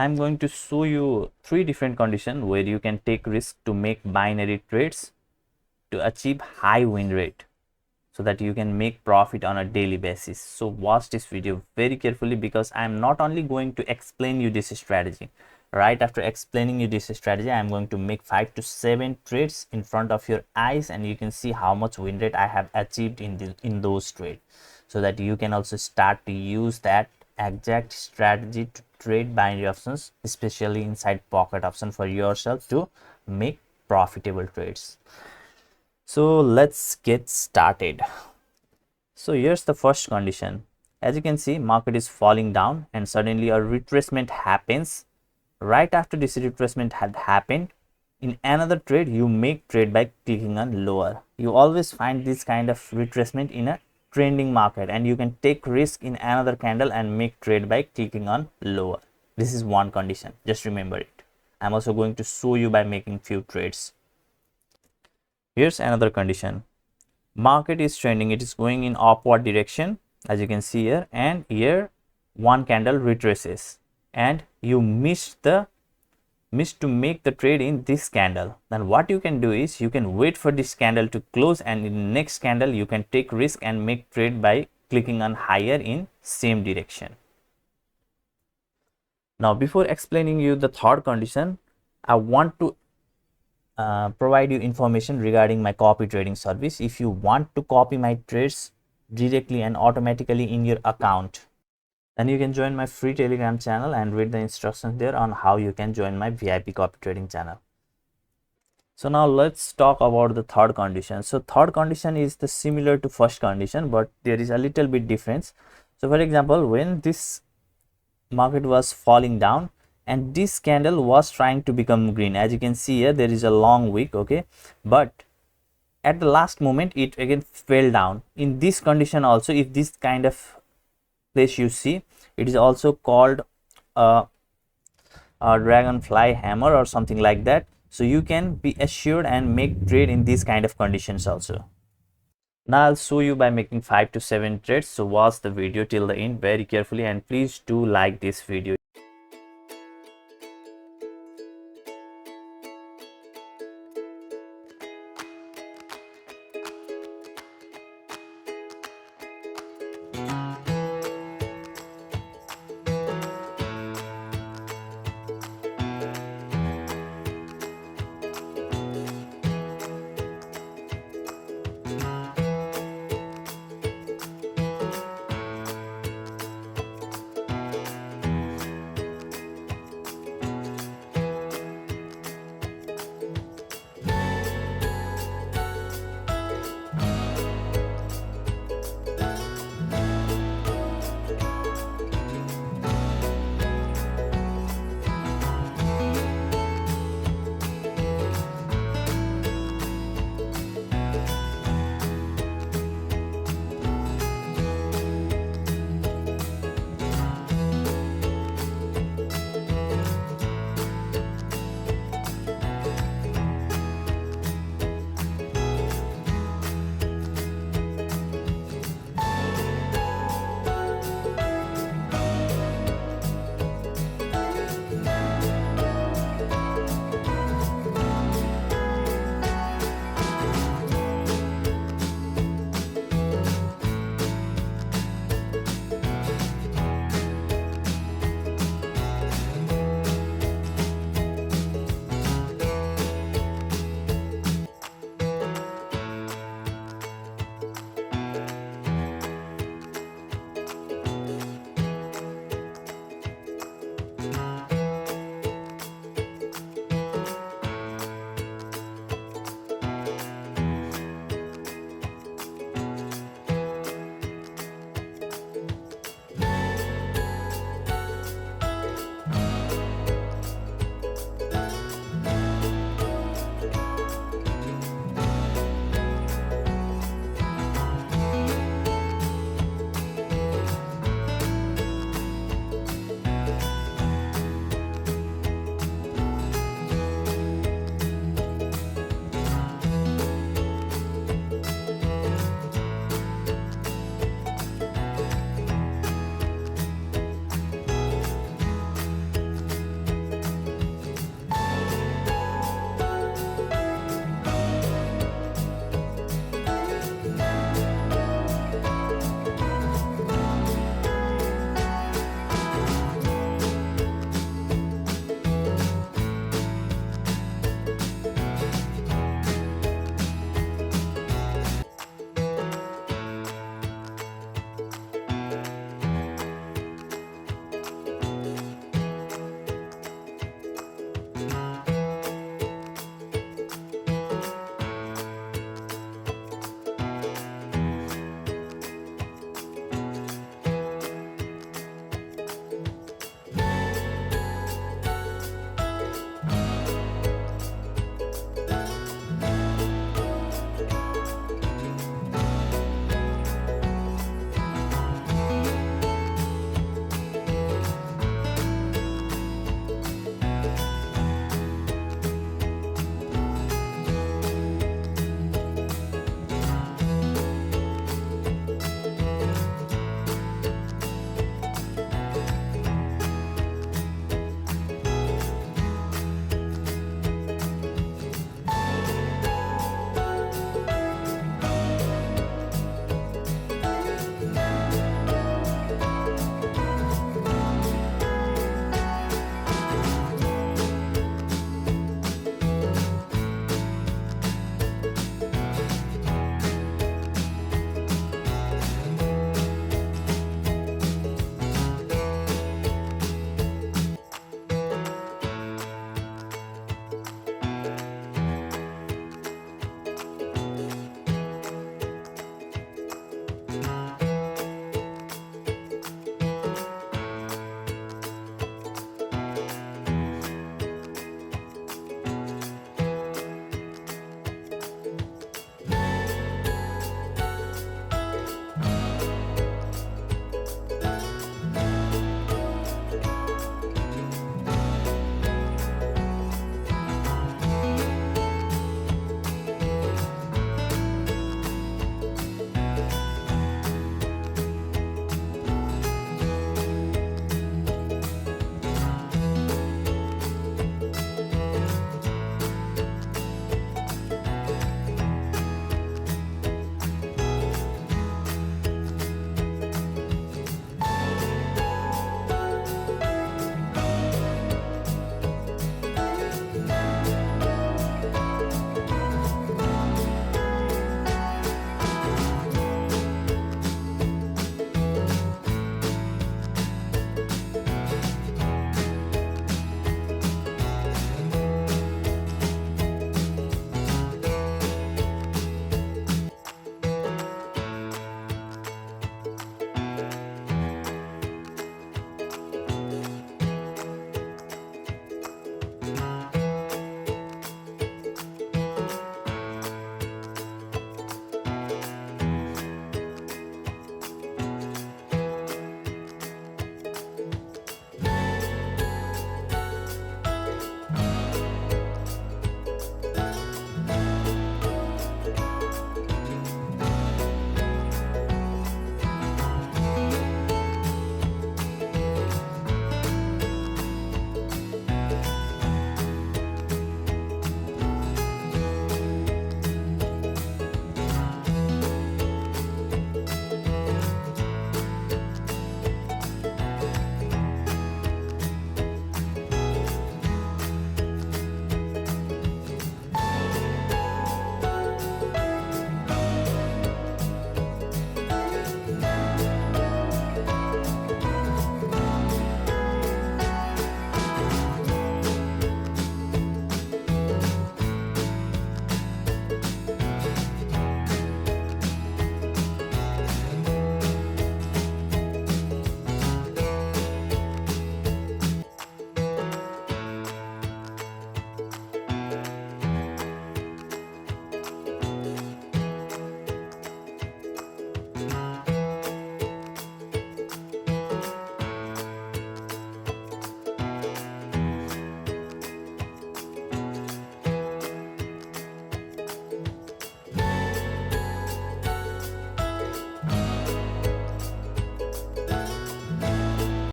I'm going to show you 3 different conditions where you can take risk to make binary trades to achieve high win rate so that you can make profit on a daily basis. So watch this video very carefully, because I'm not only going to explain you this strategy. Right after explaining you this strategy, I'm going to make 5 to 7 trades in front of your eyes, and you can see how much win rate I have achieved in those trades, so that you can also start to use that exact strategy to trade binary options, especially inside pocket option, for yourself to make profitable trades. So let's get started. So here's the first condition. As you can see, market is falling down and suddenly a retracement happens. Right after this retracement had happened, in another trade you make trade by clicking on lower. You always find this kind of retracement in a trending market, and you can take risk in another candle and make trade by clicking on lower. This is one condition, just remember it. I'm also going to show you by making few trades. Here's another condition. Market is trending, it is going in upward direction, as you can see here, and here one candle retraces and you missed to make the trade in this candle. Then what you can do is you can wait for this candle to close, and in the next candle you can take risk and make trade by clicking on higher in same direction. Now before explaining you the third condition, I want to provide you information regarding my copy trading service. If you want to copy my trades directly and automatically in your account, then you can join my free Telegram channel and read the instructions there on how you can join my VIP copy trading channel. So now let's talk about the third condition. So third condition is the similar to first condition, but there is a little bit difference. So for example, when this market was falling down and this candle was trying to become green, as you can see here, there is a long wick, okay, but at the last moment it again fell down. In this condition also, if this kind of place you see, it is also called a dragonfly hammer or something like that. So you can be assured and make trade in these kind of conditions also. Now I'll show you by making 5 to 7 trades. So watch the video till the end very carefully, and please do like this video.